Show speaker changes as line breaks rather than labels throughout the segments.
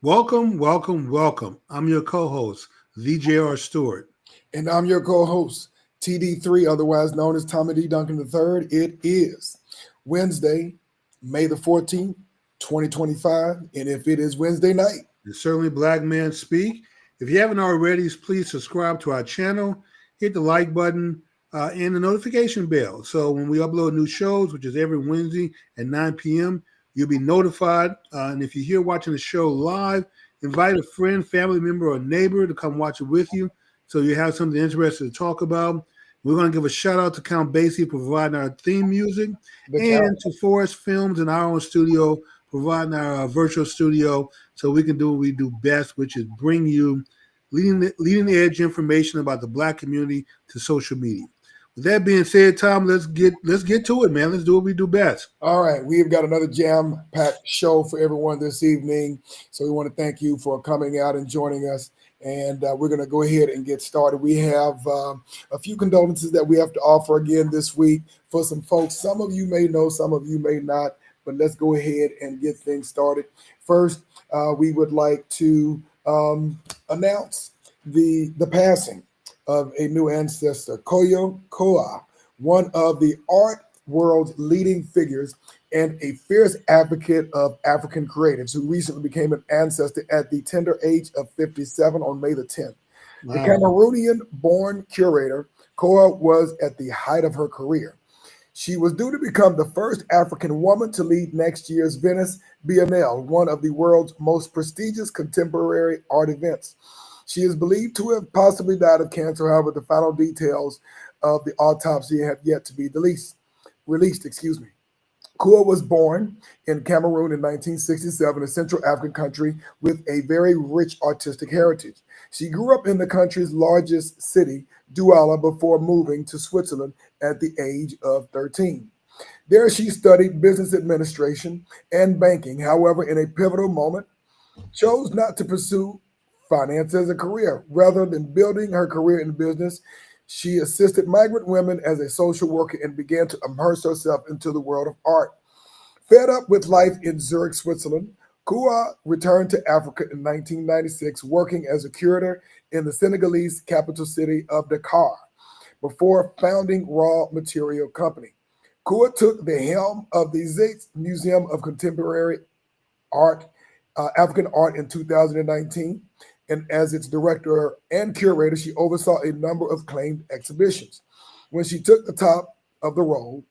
Welcome, welcome, welcome. I'm your co-host, VJR Stewart.
And I'm your co-host, TD3, otherwise known as Tommy D. Duncan III. It is Wednesday, May the 14th, 2025. And if it is Wednesday night,
It's certainly Black Man Speak. If you haven't already, please subscribe to our channel, hit the like button, and the notification bell. So when we upload new shows, which is every Wednesday at 9 p.m., you'll be notified. And if you're here watching the show live, invite a friend, family member, or neighbor to come watch it with you so you have something interesting to talk about. We're going to give a shout out to Count Basie for providing our theme music and to Forest Films in our own studio, providing our virtual studio so we can do what we do best, which is bring you leading edge information about the Black community to social media. With that being said, Tom, let's get to it, man. Let's do what we do best.
All right, we've got another jam-packed show for everyone this evening. So we want to thank you for coming out and joining us. And we're going to go ahead and get started. We have a few condolences that we have to offer again this week for some folks. Some of you may know, some of you may not, but let's go ahead and get things started. First, we would like to announce the passing of a new ancestor, Koyo Koa, one of the art world's leading figures and a fierce advocate of African creatives who recently became an ancestor at the tender age of 57 on May the 10th. Wow. The Cameroonian-born curator, Koa was at the height of her career. She was due to become the first African woman to lead next year's Venice Biennale, one of the world's most prestigious contemporary art events. She is believed to have possibly died of cancer. However, the final details of the autopsy have yet to be released. Koa was born in Cameroon in 1967, a Central African country with a very rich artistic heritage. She grew up in the country's largest city, Douala, before moving to Switzerland at the age of 13. There she studied business administration and banking. However, in a pivotal moment, chose not to pursue finance as a career. Rather than building her career in business, she assisted migrant women as a social worker and began to immerse herself into the world of art. Fed up with life in Zurich, Switzerland, Koa returned to Africa in 1996, working as a curator in the Senegalese capital city of Dakar before founding Raw Material Company. Koa took the helm of the Zaitz Museum of Contemporary Art, African Art in 2019. And as its director and curator, she oversaw a number of claimed exhibitions. When she took the top of the role,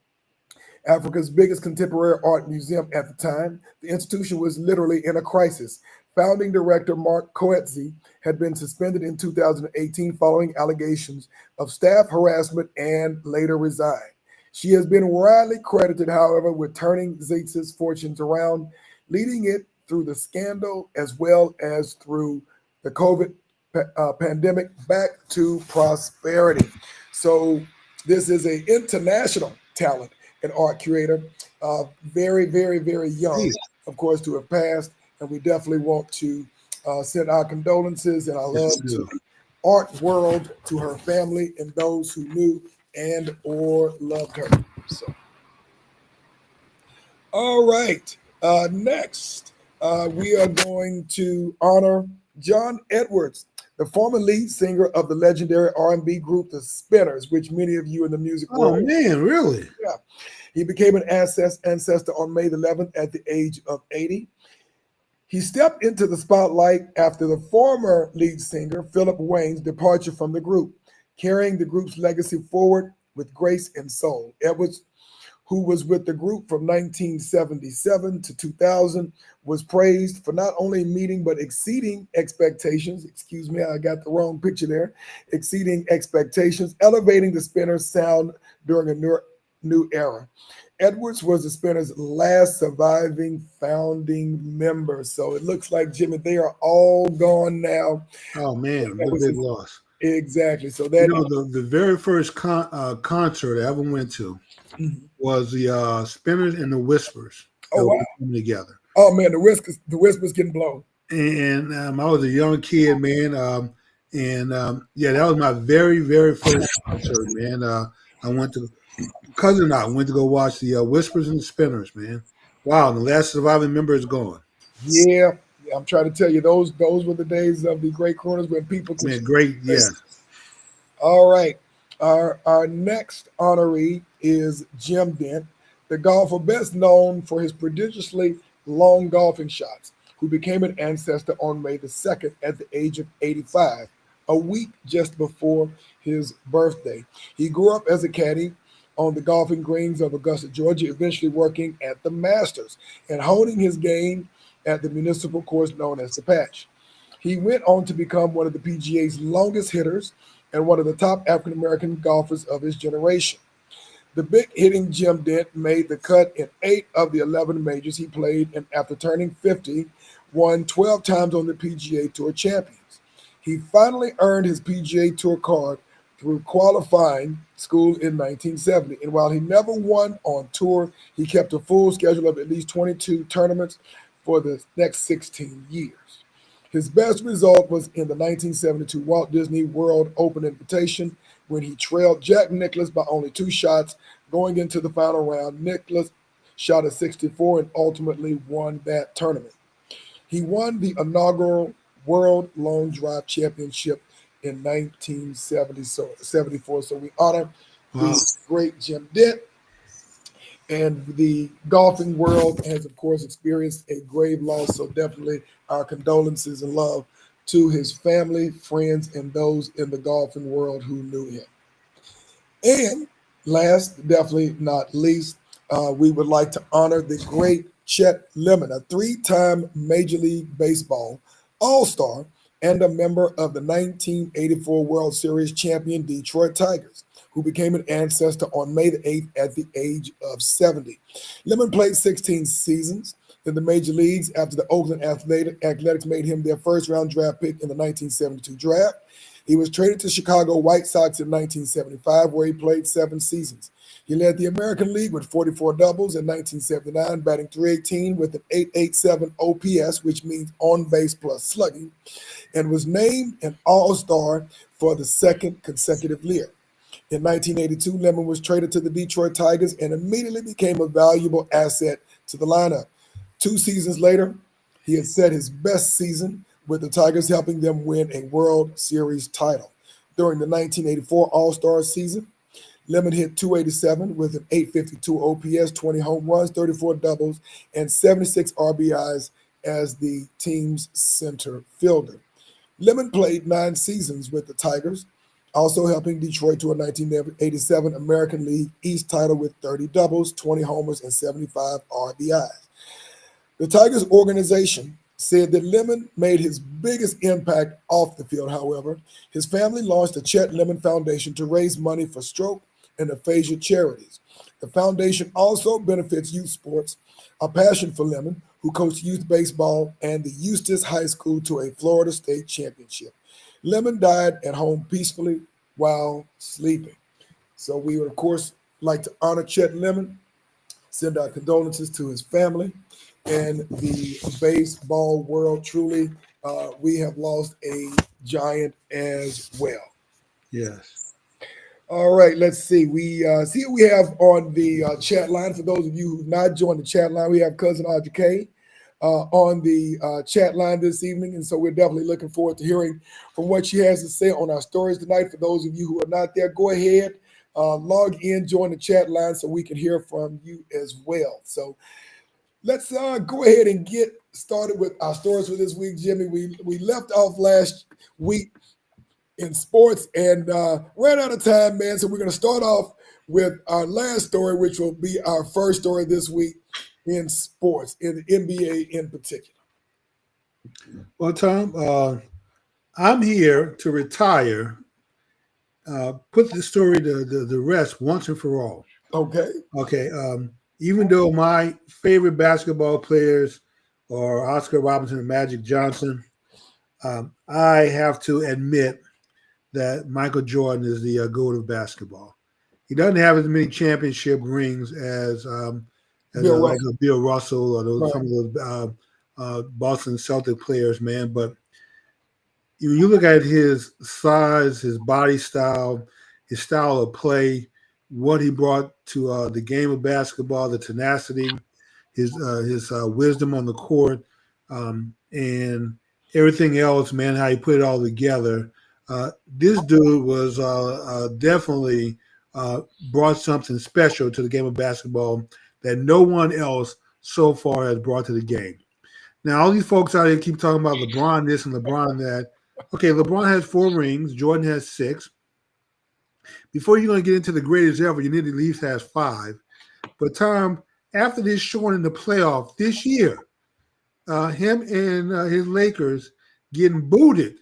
Africa's biggest contemporary art museum at the time, the institution was literally in a crisis. Founding director Mark Coetzee had been suspended in 2018 following allegations of staff harassment and later resigned. She has been widely credited, however, with turning Zaitz's fortunes around, leading it through the scandal as well as through the COVID pandemic back to prosperity. So this is an international talent and art curator, very, very, very young, of course, to have passed. And we definitely want to send our condolences and our love to the art world, to her family and those who knew and or loved her. So, all right, next we are going to honor John Edwards, the former lead singer of the legendary R&B group The Spinners, which many of you in the music world.
Oh man, really?
Yeah. He became an ancestor on May 11th at the age of 80. He stepped into the spotlight after the former lead singer, Philip Wayne's departure from the group, carrying the group's legacy forward with grace and soul. Edwards, who was with the group from 1977 to 2000, was praised for not only meeting but exceeding expectations. Excuse me, I got the wrong picture there. Exceeding expectations, elevating the Spinners' sound during a new era. Edwards was the Spinners' last surviving founding member. So it looks like, Jimmy, they are all gone now.
Oh man, what a big loss.
Exactly. So that
the very first concert I ever went to was the Spinners and the Whispers.
Oh wow!
Together.
Oh man, the Whispers getting blown.
And I was a young kid, man. Yeah, that was my very, very first concert, man. I went to cousin and I went to go watch the Whispers and the Spinners, man. Wow, the last surviving member is gone.
Yeah, Yeah, I'm trying to tell you, those were the days of the great corners when people could.
Man, great. Yes.
All right. Our next honoree is Jim Dent, the golfer best known for his prodigiously long golfing shots, who became an ancestor on May the 2nd at the age of 85, a week just before his birthday. He grew up as a caddy on the golfing greens of Augusta, Georgia, eventually working at the Masters and honing his game at the municipal course known as the Patch. He went on to become one of the PGA's longest hitters and one of the top African American golfers of his generation. The big hitting Jim Dent made the cut in 8 of the 11 majors he played, and after turning 50, won 12 times on the PGA Tour Champions. He finally earned his PGA Tour card through qualifying school in 1970, and while he never won on tour, he kept a full schedule of at least 22 tournaments for the next 16 years. His best result was in the 1972 Walt Disney World Open Invitation when he trailed Jack Nicklaus by only 2 shots going into the final round. Nicklaus shot a 64 and ultimately won that tournament. He won the inaugural World Long Drive Championship in 1974. So we honor
Wow.
the great Jim Dent. And the golfing world has, of course, experienced a grave loss. So definitely our condolences and love to his family, friends, and those in the golfing world who knew him. And last, definitely not least, we would like to honor the great Chet Lemon, a 3-time Major League Baseball All-Star and a member of the 1984 World Series champion Detroit Tigers, who became an ancestor on May the 8th at the age of 70. Lemon played 16 seasons in the major leagues after the Oakland Athletics made him their first-round draft pick in the 1972 draft. He was traded to Chicago White Sox in 1975, where he played 7 seasons. He led the American League with 44 doubles in 1979, batting .318 with an .887 OPS, which means on base plus slugging, and was named an All-Star for the second consecutive year. In 1982, Lemon was traded to the Detroit Tigers and immediately became a valuable asset to the lineup. 2 seasons later, he had set his best season with the Tigers, helping them win a World Series title. During the 1984 All-Star season, Lemon hit .287 with an .852 OPS, 20 home runs, 34 doubles, and 76 RBIs as the team's center fielder. Lemon played 9 seasons with the Tigers, also helping Detroit to a 1987 American League East title with 30 doubles, 20 homers, and 75 RBIs. The Tigers organization said that Lemon made his biggest impact off the field. However, his family launched the Chet Lemon Foundation to raise money for stroke and aphasia charities. The foundation also benefits youth sports, a passion for Lemon, who coached youth baseball and the Eustis High School to a Florida State championship. Lemon died at home peacefully while sleeping. So we would, of course, like to honor Chet Lemon, send our condolences to his family and the baseball world. Truly, we have lost a giant as well.
Yes.
All right, let's see. We see what we have on the chat line. For those of you who've not joined the chat line, we have cousin Audrey K on the chat line this evening, and so we're definitely looking forward to hearing from what she has to say on our stories tonight. For those of you who are not there, go ahead, log in, join the chat line so we can hear from you as well. So let's go ahead and get started with our stories for this week, Jimmy. We left off last week in sports and ran out of time, man. So we're going to start off with our last story, which will be our first story this week in sports, in the NBA in particular.
Well, Tom, I'm here to retire, put the story to the rest once and for all.
Okay.
Okay. Even though my favorite basketball players are Oscar Robertson and Magic Johnson, I have to admit that Michael Jordan is the GOAT of basketball. He doesn't have as many championship rings as
Bill
like
Russell.
a Bill Russell or
Right.
some of those Boston Celtic players, man. But you look at his size, his body style, his style of play, what he brought to the game of basketball, the tenacity, his wisdom on the court, and everything else, man, how he put it all together. This dude was definitely brought something special to the game of basketball that no one else so far has brought to the game. Now, all these folks out there keep talking about LeBron this and LeBron that. Okay, LeBron has 4 rings. Jordan has 6. Before you're going to get into the greatest ever, you need at least has 5. But Tom, after this showing in the playoff this year, him and his Lakers getting booted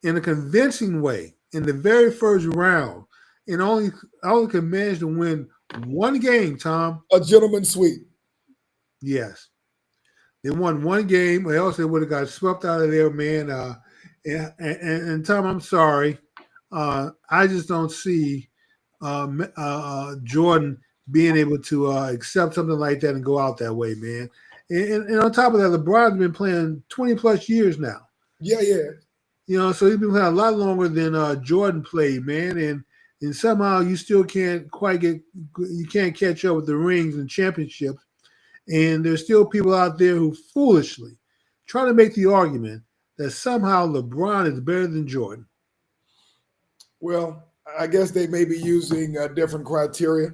in a convincing way in the very first round, and only could manage to win one game. Tom,
A gentleman's sweep.
yes, they won one game, or else they would have got swept out of there, man. And Tom, I'm sorry, I just don't see Jordan being able to accept something like that and go out that way, man. And on top of that, LeBron's been playing 20 plus years now.
Yeah.
You know, so he's been playing a lot longer than Jordan played, man. And somehow you still can't catch up with the rings and championships. And there's still people out there who foolishly try to make the argument that somehow LeBron is better than Jordan.
Well, I guess they may be using different criteria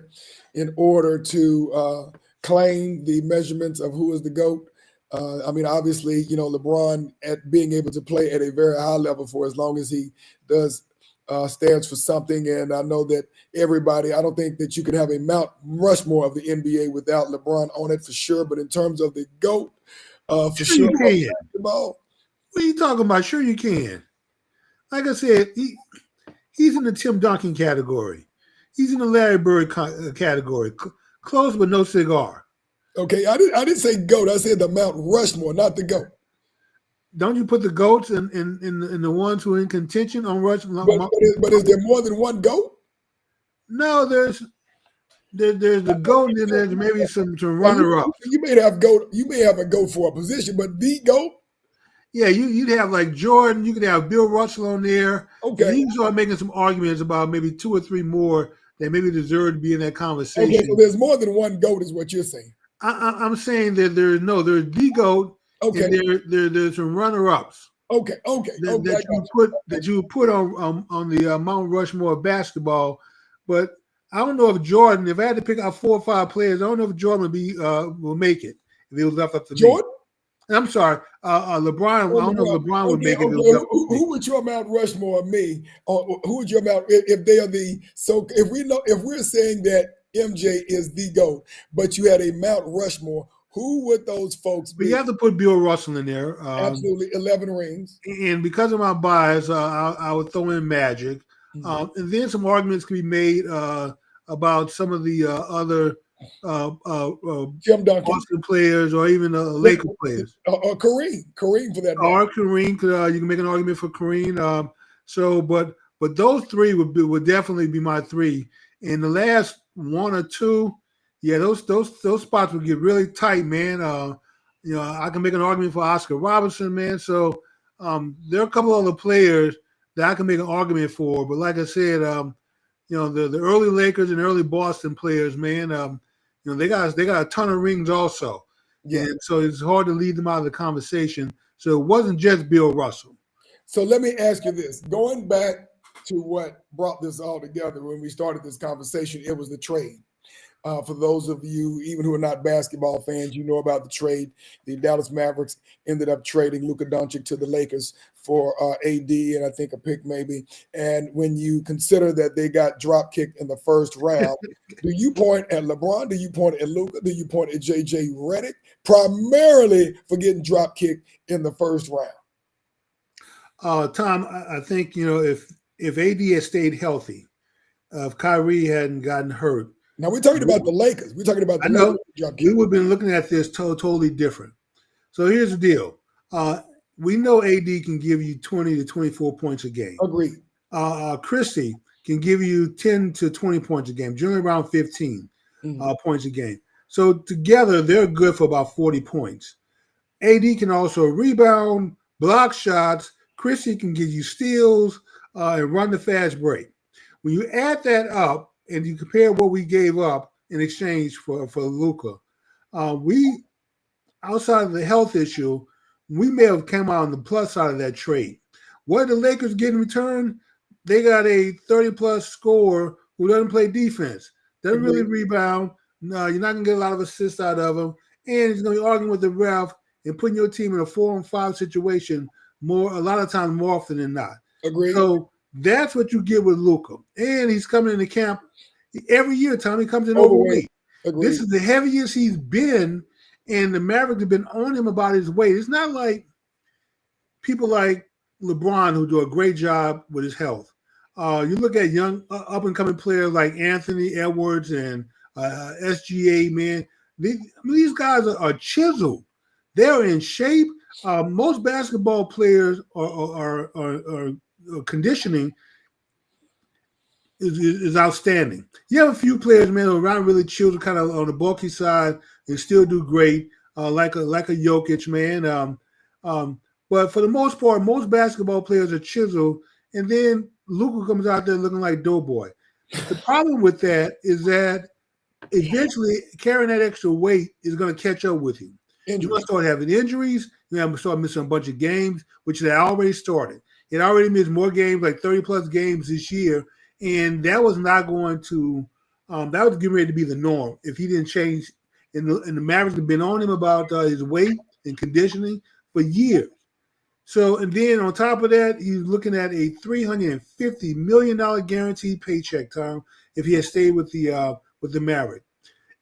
in order to claim the measurements of who is the GOAT. I mean, obviously, LeBron at being able to play at a very high level for as long as he does stands for something. And I know that I don't think that you can have a Mount Rushmore of the NBA without LeBron on it for sure. But in terms of the GOAT, for sure,
you can.
basketball.
What are you talking about? Sure you can. Like I said, he's in the Tim Duncan category. He's in the Larry Bird category. Close but no cigar.
Okay, I didn't say GOAT. I said the Mount Rushmore, not the GOAT.
Don't you put the GOATs in the ones who are in contention on Rushmore?
But is there more than one GOAT?
No, there's the GOAT, and then there's maybe some runner-ups.
You may have GOAT. You may have a GOAT for a position, but the GOAT.
Yeah, you'd have like Jordan. You could have Bill Russell on there.
Okay,
you can start making some arguments about maybe 2 or 3 more that maybe deserve to be in that conversation.
Okay, so there's more than one GOAT, is what you're saying.
I'm saying that there's the GOAT.
Okay,
and there's some runner-ups.
Okay.
That you put on the Mount Rushmore of basketball, but I don't know if Jordan. If I had to pick out 4 or 5 players, I don't know if Jordan will make it if it was left up to
Jordan?
me. I'm sorry, LeBron. I don't know if LeBron would make it.
Who would your Mount Rushmore of me? Or who would your Mount if they are the so if we're saying that MJ is the GOAT, but you had a Mount Rushmore, who would those folks be?
But you have to put Bill Russell in there.
Absolutely, 11 rings.
And because of my bias, I would throw in Magic.
Mm-hmm.
And then some arguments can be made about some of the other
Tim Duncan,
Boston players, or even Laker players,
or Kareem for that.
Or Kareem, you can make an argument for Kareem. But those 3 would definitely be my 3. In the last 1 or 2, yeah, those spots would get really tight, man. I can make an argument for Oscar Robertson, man. So there are a couple other players that I can make an argument for. But like I said, the early Lakers and early Boston players, man. They got a ton of rings also.
Yeah.
And so it's hard to lead them out of the conversation. So it wasn't just Bill Russell.
So let me ask you this. Going back to what brought this all together when we started this conversation, it was the trade. For those of you, even who are not basketball fans, you know about the trade. The Dallas Mavericks ended up trading Luka Doncic to the Lakers for AD and I think a pick maybe. And when you consider that they got drop kicked in the first round, do you point at LeBron? Do you point at Luka? Do you point at JJ Redick? Primarily for getting drop kicked in the first round.
Tom, I think, if AD had stayed healthy, if Kyrie hadn't gotten hurt.
Now we're talking about the Lakers. We're talking about the Lakers.
We would have been looking at this totally different. So here's the deal. We know AD can give you 20 to 24 points a game.
Agreed.
Christie can give you 10 to 20 points a game, generally around 15 points a game. So together, they're good for about 40 points. AD can also rebound, block shots. Christie can give you steals and run the fast break. When you add that up and you compare what we gave up in exchange for Luka, we, outside of the health issue, we may have come out on the plus side of that trade. What did the Lakers get in return? They got a 30-plus scorer who doesn't play defense, doesn't really rebound. No, you're not going to get a lot of assists out of him. And he's going to be arguing with the ref and putting your team in a 4-on-5 situation a lot of times more often than not.
Agreed.
So that's what you get with Luka. And he's coming into camp every year, Tom. He comes in overweight. This is the heaviest he's been, and the Mavericks have been on him about his weight. It's not like people like LeBron who do a great job with his health. You look at young up-and-coming players like Anthony Edwards and SGA, man. These guys are chiseled. They're in shape. Most basketball players are conditioning is outstanding. You have a few players, man, who are around really chiseled, kind of on the bulky side, and still do great, like a Jokic, man. But for the most part, most basketball players are chiseled, and then Luka comes out there looking like Doughboy. The problem with that is that eventually carrying that extra weight is going to catch up with you. You're going to start having injuries. You're going to start missing a bunch of games, which they already started. It already missed more games, like 30-plus games this year, and that was not going to that was getting ready to be the norm if he didn't change. And the Mavericks have been on him about his weight and conditioning for years. So, and then on top of that, he's looking at a $350 million guaranteed paycheck, Tom, if he had stayed with the Mavericks.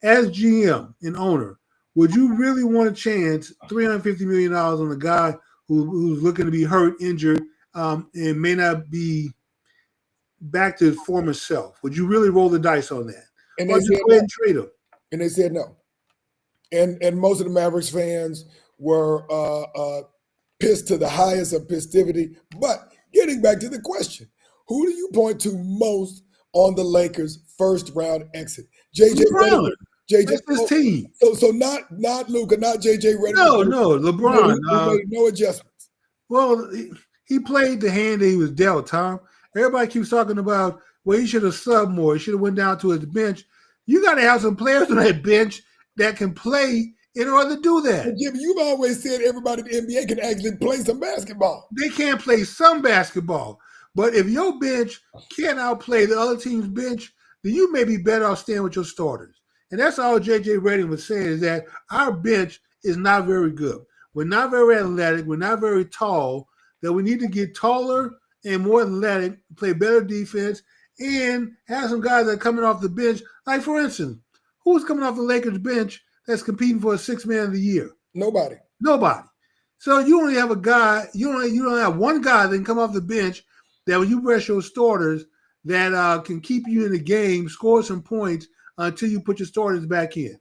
As GM and owner, would you really want to chance $350 million on a guy who's looking to be hurt, injured, and may not be back to his former self? Would you really roll the dice on that?
And
or
they
just
said
go ahead
no.
and trade him?
And they said no. And most of the Mavericks fans were pissed to the highest of festivity. But getting back to the question, who do you point to most on the Lakers' first round exit? JJ
LeBron.
JJ,
That's his team.
So not Luka, not JJ Redick.
No, LeBron.
He made no adjustments.
Well, he played the hand that he was dealt, Tom. Everybody keeps talking about, well, he should have subbed more. He should have went down to his bench. You got to have some players on that bench that can play in order to do that.
But Jimmy, you've always said everybody in the NBA can actually play some basketball.
They can't play some basketball. But if your bench can't outplay the other team's bench, then you may be better off staying with your starters. And that's all J.J. Redick was saying, is that our bench is not very good. We're not very athletic. We're not very tall. That we need to get taller and more athletic, play better defense, and have some guys that are coming off the bench. Like, for instance, who's coming off the Lakers bench that's competing for a Sixth Man of the Year?
Nobody.
So you only have a guy, you don't have one guy that can come off the bench that when you rest your starters that can keep you in the game, score some points until you put your starters back in.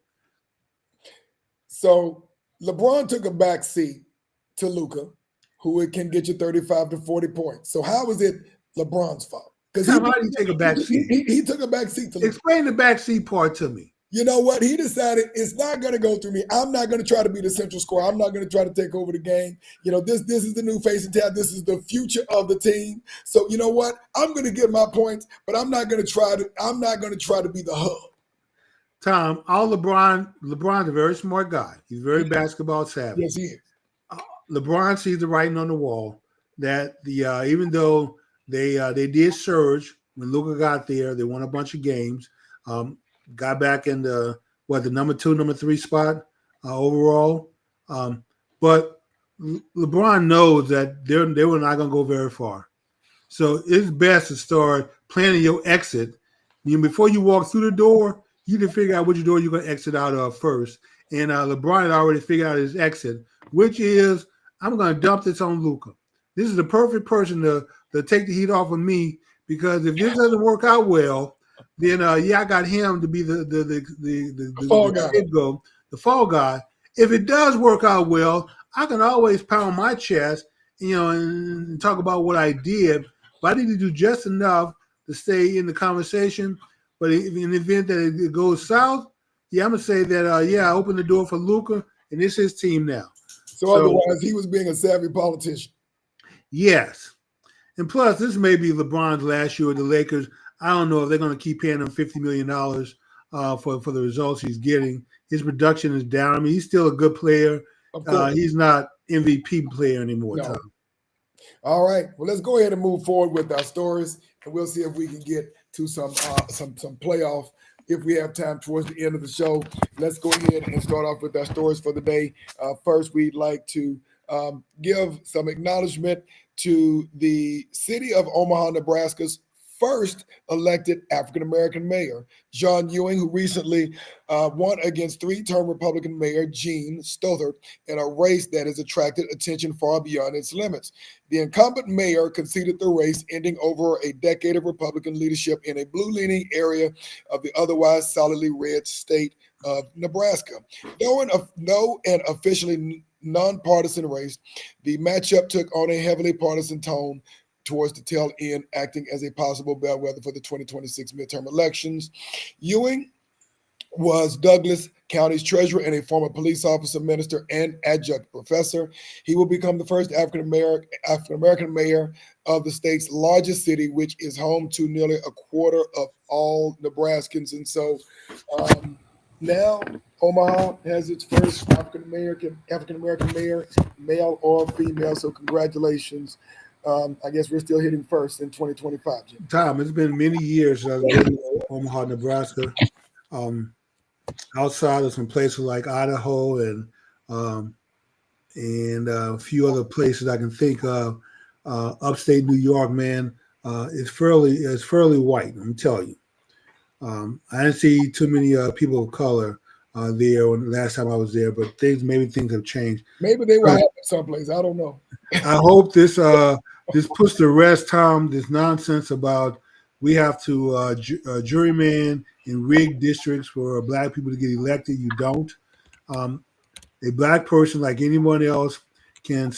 So LeBron took a back seat to Luka, who can get you 35 to 40 points. So how is it LeBron's fault?
Because how did he take a back seat?
He took a back seat to Luka.
Explain the back seat part to me.
You know what? He decided it's not going to go through me. I'm not going to try to be the central scorer. I'm not going to try to take over the game. You know, this is the new face in town. This is the future of the team. So you know what? I'm going to get my points, but I'm not going to try to be the hub.
Tom, LeBron's a very smart guy. He's very basketball savvy.
Yes, he is.
LeBron sees the writing on the wall that even though they did surge when Luka got there, they won a bunch of games. Got back in the number 2, number 3 spot overall. But LeBron knows that they were not going to go very far. So it's best to start planning your exit. Before you walk through the door, you need to figure out which door you're going to exit out of first. And LeBron had already figured out his exit, which is, I'm going to dump this on Luka. This is the perfect person to take the heat off of me, because if this doesn't work out well, then I got him to be the fall guy. If it does work out well, I can always pound my chest, and talk about what I did. But I need to do just enough to stay in the conversation. But in the event that it goes south, I'm gonna say that I opened the door for Luka, and it's his team now.
So otherwise, he was being a savvy politician.
Yes, and plus, this may be LeBron's last year with the Lakers. I don't know if they're going to keep paying him $50 million for the results he's getting. His production is down. I mean, he's still a good player. He's not MVP player anymore,
No.
Tom.
All right. Well, let's go ahead and move forward with our stories, and we'll see if we can get to some playoff if we have time towards the end of the show. Let's go ahead and start off with our stories for the day. First, we'd like to give some acknowledgement to the city of Omaha, Nebraska's first elected African-American mayor, John Ewing, who recently won against three-term Republican Mayor Gene Stothert in a race that has attracted attention far beyond its limits. The incumbent mayor conceded the race, ending over a decade of Republican leadership in a blue-leaning area of the otherwise solidly red state of Nebraska. Though an officially nonpartisan race, the matchup took on a heavily partisan tone towards the tail end, acting as a possible bellwether for the 2026 midterm elections. Ewing was Douglas County's treasurer and a former police officer, minister, and adjunct professor. He will become the first African-American mayor of the state's largest city, which is home to nearly a quarter of all Nebraskans. And so now Omaha has its first African-American mayor, male or female. So congratulations. I guess we're still hitting first in 2025, Jim.
Tom, it's been many years since I've been in Omaha, Nebraska. Outside of some places like Idaho and a few other places I can think of, upstate New York, man, it's fairly white. I'm telling you. I didn't see too many people of color there when the last time I was there, but maybe things have changed.
Maybe they were happy someplace. I don't know.
I hope this puts to rest, Tom, this nonsense about we have to juryman and rig districts for Black people to get elected. You don't. A Black person, like anyone else, can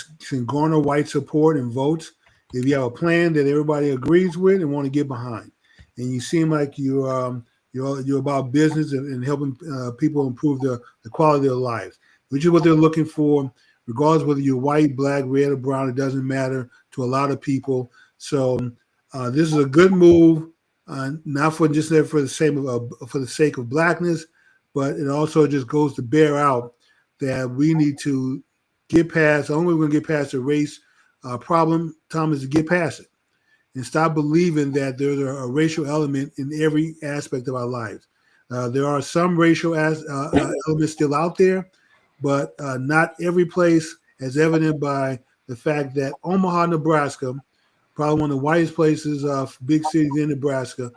garner white support and votes if you have a plan that everybody agrees with and want to get behind. And you seem like you're about business and helping people improve the quality of their lives, which is what they're looking for. Regardless whether you're white, Black, red, or brown, it doesn't matter to a lot of people. So this is a good move, not for the sake of Blackness, but it also just goes to bear out that we need to get past. The only way we're going to get past the race problem, Tom, is to get past it and stop believing that there's a racial element in every aspect of our lives. There are some racial elements still out there, but not every place, as evident by the fact that Omaha, Nebraska, probably one of the whitest places of big cities in Nebraska,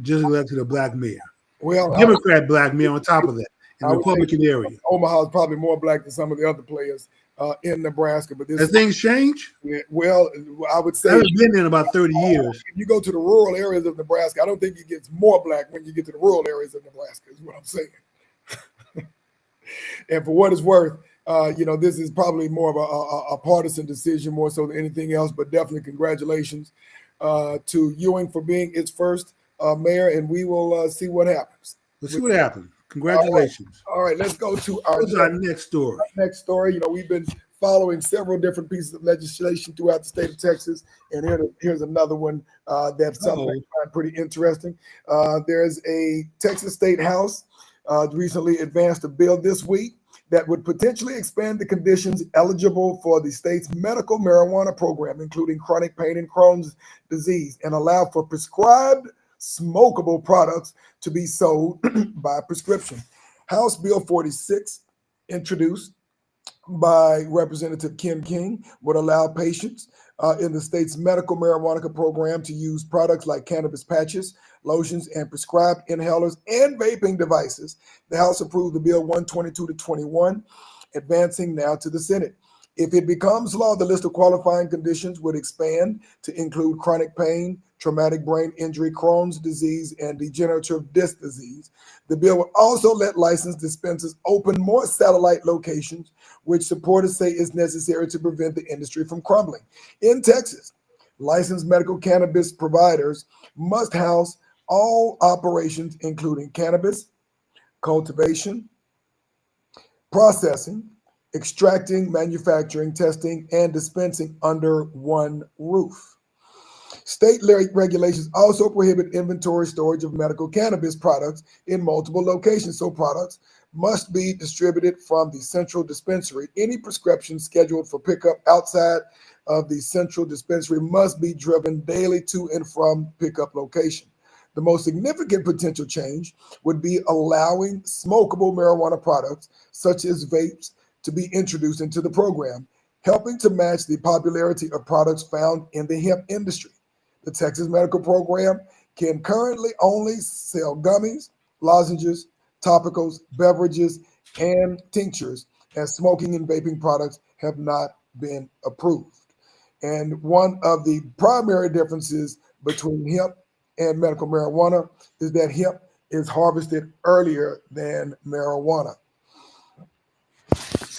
just elected a Black mayor.
Well,
Democrat Black mayor on top of that, in the Republican area.
Omaha is probably more Black than some of the other players in Nebraska. But
Has things changed?
Well, I would say
I haven't been there in about 30 years.
If you go to the rural areas of Nebraska, I don't think it gets more Black when you get to the rural areas of Nebraska, is what I'm saying. And for what it's worth, this is probably more of a partisan decision more so than anything else, but definitely congratulations to Ewing for being its first mayor, and we will see what happens.
We'll see what happens. Congratulations.
All right, let's go to our
next story.
Next story. We've been following several different pieces of legislation throughout the state of Texas, and here's another one that's something I find pretty interesting. There's a Texas State House recently advanced a bill this week that would potentially expand the conditions eligible for the state's medical marijuana program, including chronic pain and Crohn's disease, and allow for prescribed smokable products to be sold by prescription. House Bill 46, introduced by Representative Ken King, would allow patients in the state's medical marijuana program to use products like cannabis patches, lotions, and prescribed inhalers and vaping devices. The House approved the bill 122 to 21, advancing now to the Senate. If it becomes law, the list of qualifying conditions would expand to include chronic pain, traumatic brain injury, Crohn's disease, and degenerative disc disease. The bill would also let licensed dispensers open more satellite locations, which supporters say is necessary to prevent the industry from crumbling. In Texas, licensed medical cannabis providers must house all operations, including cannabis, cultivation, processing, extracting, manufacturing, testing, and dispensing under one roof. State regulations also prohibit inventory storage of medical cannabis products in multiple locations. So products must be distributed from the central dispensary. Any prescription scheduled for pickup outside of the central dispensary must be driven daily to and from pickup location. The most significant potential change would be allowing smokable marijuana products, such as vapes, to be introduced into the program, helping to match the popularity of products found in the hemp industry. The Texas Medical Program can currently only sell gummies, lozenges, topicals, beverages, and tinctures, as smoking and vaping products have not been approved. And one of the primary differences between hemp and medical marijuana is that hemp is harvested earlier than marijuana.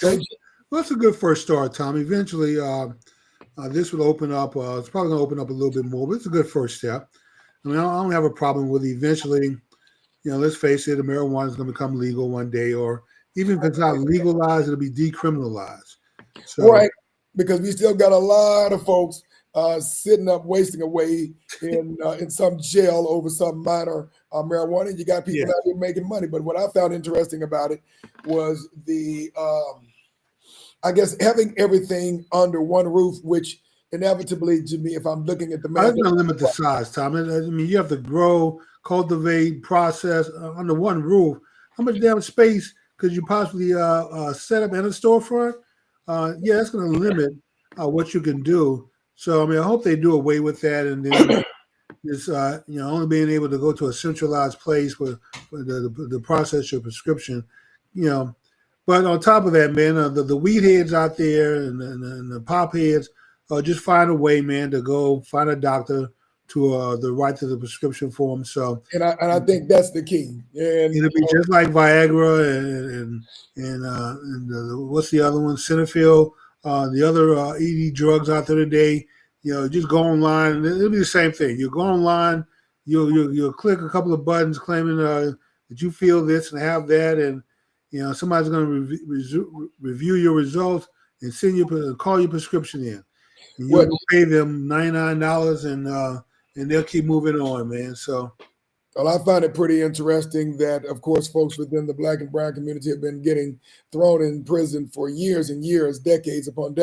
Okay. Well, that's a good first start, Tom. Eventually, this will open up. It's probably going to open up a little bit more, but it's a good first step. I mean, I don't have a problem with eventually, let's face it, the marijuana is going to become legal one day, or even if it's not legalized, it'll be decriminalized. So,
right, because we still got a lot of folks sitting up, wasting away in some jail over some minor marijuana. You got people out here making money. But what I found interesting about it was the, I guess, having everything under one roof, which inevitably, Jimmy, if I'm looking at the
math, I'm going to limit the size, Tom. I mean, you have to grow, cultivate, process under one roof. How much damn space could you possibly set up in a storefront? That's going to limit what you can do. So, I mean, I hope they do away with that, and then just only being able to go to a centralized place for the process your prescription, But on top of that, man, the weed heads out there and the pop heads, just find a way, man, to go find a doctor to the right to the prescription form. So,
and I think that's the key. And
it'll be just like Viagra and what's the other one? Cinefil, the other ED drugs out there today. Just go online, and it'll be the same thing. You go online, you'll click a couple of buttons claiming that you feel this and have that, and somebody's going to review your results and call your prescription in. And you'll pay them $99, and they'll keep moving on, man. So.
Well, I find it pretty interesting that, of course, folks within the Black and brown community have been getting thrown in prison for years and years, decades upon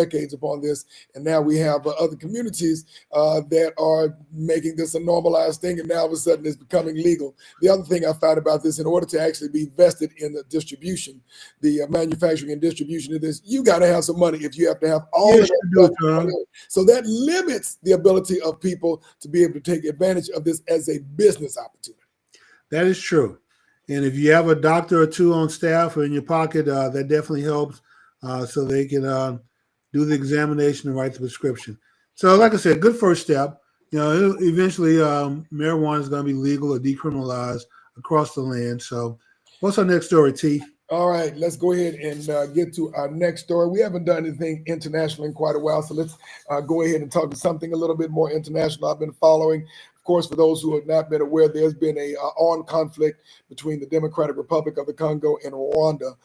this. And now we have other communities that are making this a normalized thing. And now all of a sudden it's becoming legal. The other thing I found about this, in order to actually be vested in the distribution, the manufacturing and distribution of this, you got to have some money if you have to have all of that stuff. So that limits the ability of people to be able to take advantage of this as a business opportunity.
That is true. And if you have a doctor or two on staff or in your pocket, that definitely helps so they can do the examination and write the prescription. So like I said, good first step. Eventually marijuana is going to be legal or decriminalized across the land. So what's our next story, T?
All right, let's go ahead and get to our next story. We haven't done anything international in quite a while, so let's go ahead and talk to something a little bit more international. I've been following. Of course, for those who have not been aware, there's been a armed conflict between the Democratic Republic of the Congo and Rwanda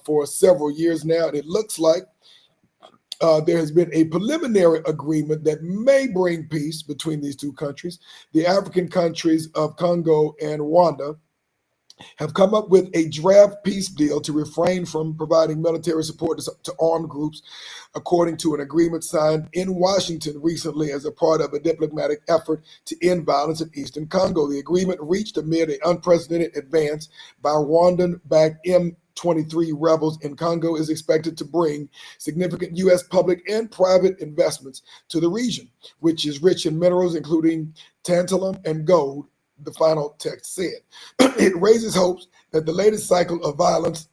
for several years now. And it looks like there has been a preliminary agreement that may bring peace between these two countries. The African countries of Congo and Rwanda have come up with a draft peace deal to refrain from providing military support to armed groups, according to an agreement signed in Washington recently as a part of a diplomatic effort to end violence in eastern Congo. The agreement, reached amid an unprecedented advance by Rwandan-backed M23 rebels in Congo, is expected to bring significant U.S. public and private investments to the region, which is rich in minerals, including tantalum and gold, the final text said. It raises hopes that the latest cycle of violence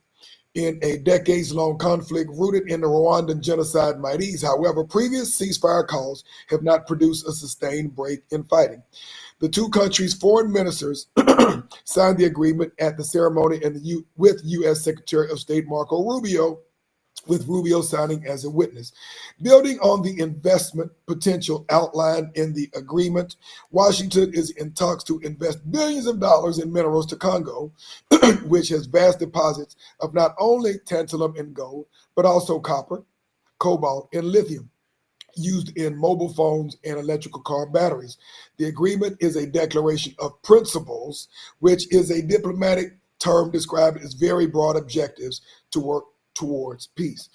in a decades-long conflict rooted in the Rwandan genocide might ease. However, previous ceasefire calls have not produced a sustained break in fighting. The two countries' foreign ministers signed the agreement at the ceremony with U.S. Secretary of State Marco Rubio, with Rubio signing as a witness. Building on the investment potential outlined in the agreement, Washington is in talks to invest billions of dollars in minerals to Congo, which has vast deposits of not only tantalum and gold, but also copper, cobalt, and lithium, used in mobile phones and electrical car batteries. The agreement is a declaration of principles, which is a diplomatic term described as very broad objectives to work towards peace.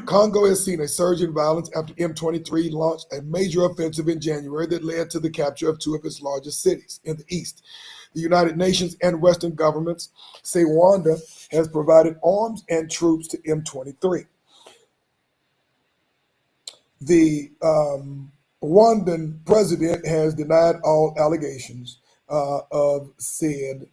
Congo has seen a surge in violence after M23 launched a major offensive in January that led to the capture of two of its largest cities in the east. The United Nations and Western governments say Rwanda has provided arms and troops to M23. The Rwandan president has denied all allegations of said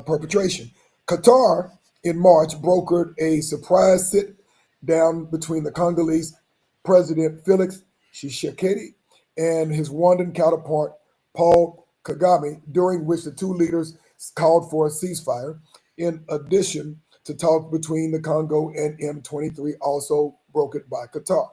perpetration. Qatar, in March, brokered a surprise sit-down between the Congolese President Felix Tshisekedi and his Rwandan counterpart, Paul Kagame, during which the two leaders called for a ceasefire. In addition to talks between the Congo and M23, also brokered by Qatar.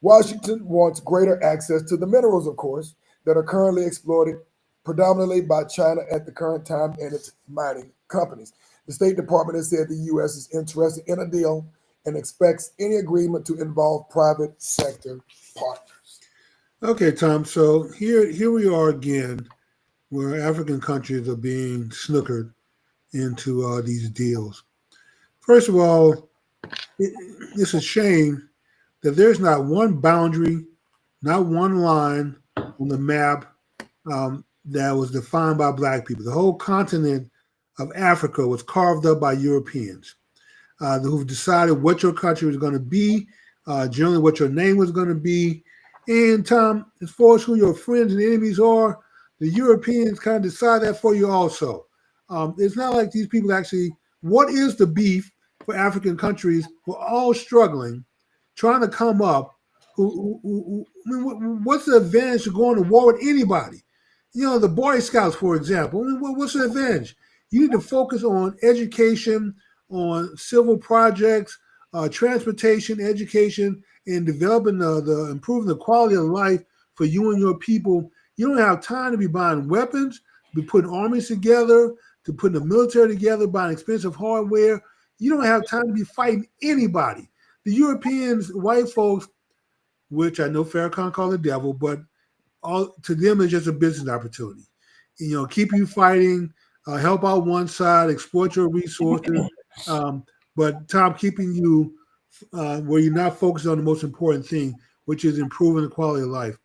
Washington wants greater access to the minerals, of course, that are currently exploited predominantly by China at the current time and its mining companies. The State Department has said the U.S. is interested in a deal and expects any agreement to involve private sector partners.
Okay, Tom. So here we are again, where African countries are being snookered into these deals. First of all, it's a shame that there's not one boundary, not one line on the map that was defined by Black people. The whole continent of Africa was carved up by Europeans who've decided what your country was going to be, generally what your name was going to be. And Tom, as far as who your friends and enemies are, the Europeans kind of decide that for you also. It's not like these people actually, what is the beef for African countries who are all struggling, trying to come up? What's the advantage of going to war with anybody? You know, the Boy Scouts, for example. What's the advantage? You need to focus on education, on civil projects, transportation, education, and developing the improving the quality of life for you and your people. You don't have time to be buying weapons, to be putting armies together, to putting the military together, buying expensive hardware. You don't have time to be fighting anybody. The Europeans, white folks, which I know Farrakhan called the devil, but all to them it's just a business opportunity. You know, keep you fighting, help out one side, exploit your resources, but Tom, keeping you where you're not focused on the most important thing, which is improving the quality of life.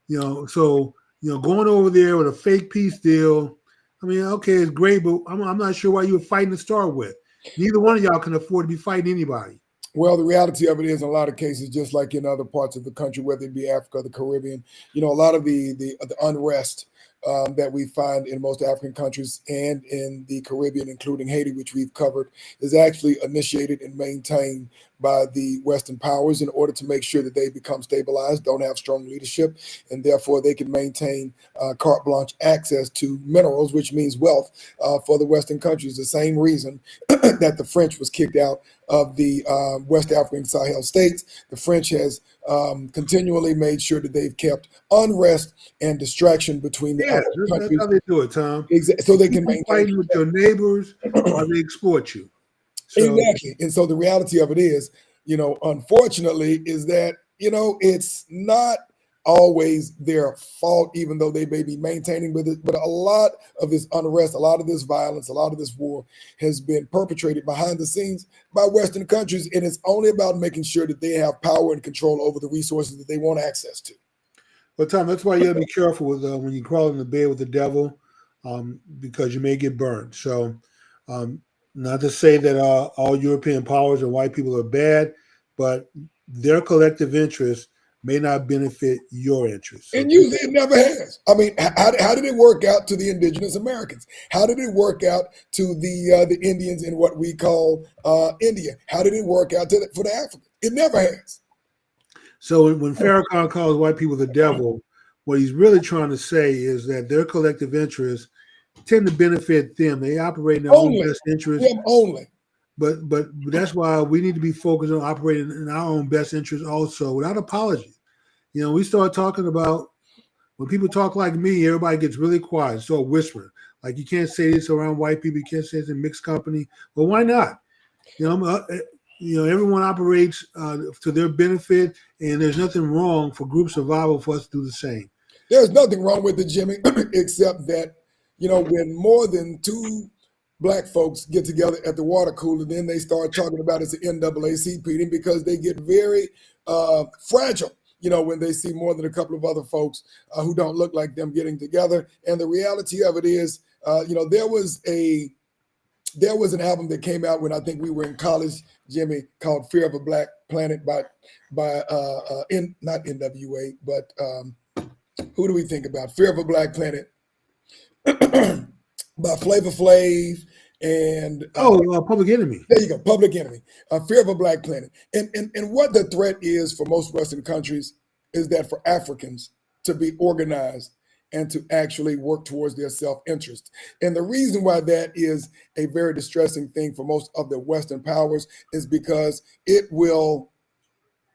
You know, so going over there with a fake peace deal. I mean, okay, it's great, but I'm not sure why you were fighting to start with. Neither one of y'all can afford to be fighting anybody.
Well, the reality of it is, in a lot of cases, just like in other parts of the country, whether it be Africa or the Caribbean, a lot of the unrest that we find in most African countries and in the Caribbean, including Haiti, which we've covered, is actually initiated and maintained by the Western powers in order to make sure that they become stabilized, don't have strong leadership, and therefore they can maintain carte blanche access to minerals, which means wealth for the Western countries. The same reason that the French was kicked out of the West African Sahel states. The French has continually made sure that they've kept unrest and distraction between the African countries.
That's how they do it, Tom.
So they can maintain
fighting with your neighbors or they exploit you. So,
exactly. And so the reality of it is, unfortunately, is that, it's not always their fault, even though they may be maintaining with it. But a lot of this unrest, a lot of this violence, a lot of this war has been perpetrated behind the scenes by Western countries. And it's only about making sure that they have power and control over the resources that they want access to.
But Tom, that's why you gotta be careful with when you crawl in the bed with the devil, because you may get burned. So, not to say that all European powers and white people are bad, but their collective interests may not benefit your interests.
And usually it never has. I mean, how did it work out to the indigenous Americans? How did it work out to the Indians in what we call India? How did it work out for the Africans? It never has.
So when Farrakhan calls white people the devil, what he's really trying to say is that their collective interests tend to benefit them. They operate in their own best interest.
Only.
But that's why we need to be focused on operating in our own best interest also, without apology. We start talking about, when people talk like me, everybody gets really quiet, start whispering. Like, you can't say this around white people, you can't say this in mixed company. Well, why not? Everyone operates to their benefit, and there's nothing wrong for group survival for us to do the same.
There's nothing wrong with it, Jimmy, except that, when more than two black folks get together at the water cooler, then they start talking about it's an NAACP meeting because they get very fragile, when they see more than a couple of other folks who don't look like them getting together. And the reality of it is, there was an album that came out when I think we were in college, Jimmy, called "Fear of a Black Planet" by not NWA, but who do we think about? "Fear of a Black Planet" by Flavor Flav and
Public Enemy.
there you go, Public Enemy. "Fear of a Black Planet." And what the threat is for most Western countries is that for Africans to be organized and to actually work towards their self-interest. And the reason why that is a very distressing thing for most of the Western powers is because it will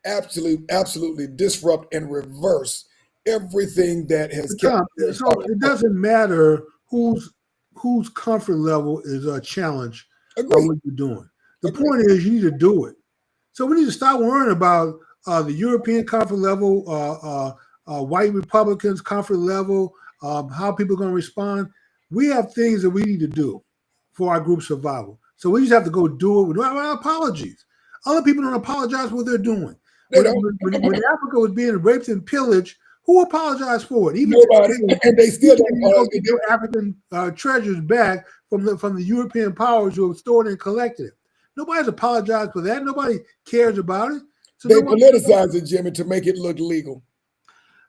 absolutely disrupt and reverse everything that has kept.
So it doesn't matter whose comfort level is a challenge by what you're doing. The point is you need to do it. So we need to stop worrying about the European comfort level, white Republicans comfort level, how people are going to respond. We have things that we need to do for our group survival. So we just have to go do it without apologies. Other people don't apologize for what they're doing. When Africa was being raped and pillaged, who apologized for it? Even
nobody, and they still don't
get their African treasures back from the European powers who have stored and collected it. Nobody's apologized for that. Nobody cares about it. So
they politicize it, Jimmy, to make it look legal.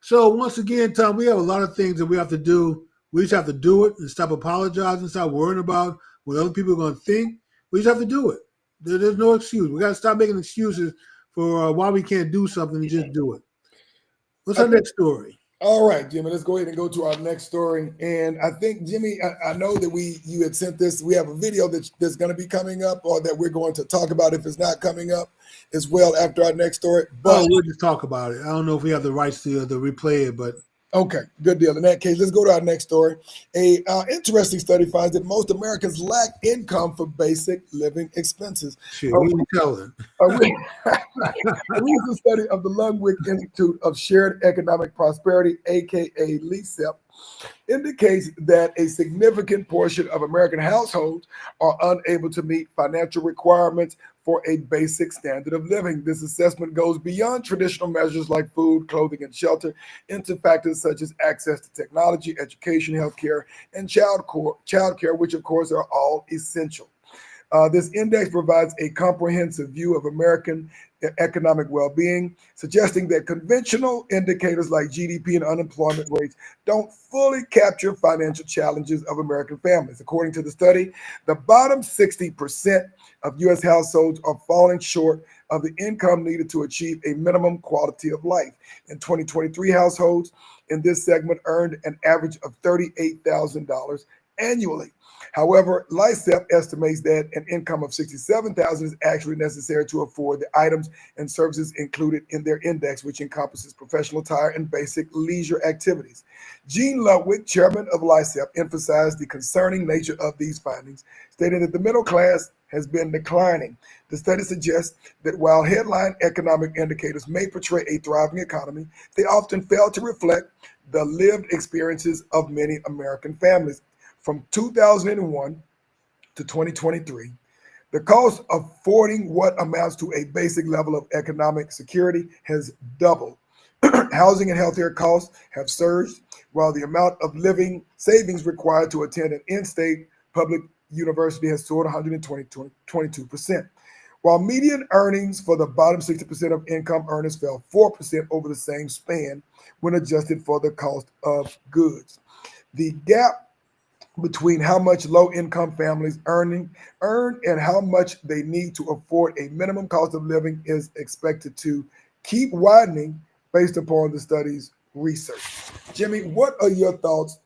So once again, Tom, we have a lot of things that we have to do. We just have to do it and stop apologizing, stop worrying about what other people are going to think. We just have to do it. There's no excuse. We got to stop making excuses for why we can't do something and just do it. What's our next story?
All right, Jimmy, let's go ahead and go to our next story. And I think, Jimmy, I know that you had sent this. We have a video that's going to be coming up, or that we're going to talk about if it's not coming up as well after our next story. But
we'll just talk about it. I don't know if we have the rights to replay it, but
okay, good deal. In that case, let's go to our next story. A interesting study finds that most Americans lack income for basic living expenses.
Shit, we didn't tell them.
A recent study of the Ludwig Institute of Shared Economic Prosperity, aka LESEP, indicates that a significant portion of American households are unable to meet financial requirements for a basic standard of living. This assessment goes beyond traditional measures like food, clothing, and shelter into factors such as access to technology, education, healthcare, and childcare, which of course are all essential. This index provides a comprehensive view of American economic well-being, suggesting that conventional indicators like GDP and unemployment rates don't fully capture financial challenges of American families. According to the study, the bottom 60% of U.S. households are falling short of the income needed to achieve a minimum quality of life. In 2023, households in this segment earned an average of $38,000 annually. However, LICEP estimates that an income of $67,000 is actually necessary to afford the items and services included in their index, which encompasses professional attire and basic leisure activities. Gene Ludwig, chairman of LICEP, emphasized the concerning nature of these findings, stating that the middle class has been declining. The study suggests that while headline economic indicators may portray a thriving economy, they often fail to reflect the lived experiences of many American families. From 2001 to 2023, the cost of affording what amounts to a basic level of economic security has doubled. Housing and healthcare costs have surged, while the amount of living savings required to attend an in-state public university has soared 122%. While median earnings for the bottom 60% of income earners fell 4% over the same span when adjusted for the cost of goods. The gap between how much low-income families earn and how much they need to afford a minimum cost of living is expected to keep widening based upon the study's research. Jimmy, what are your thoughts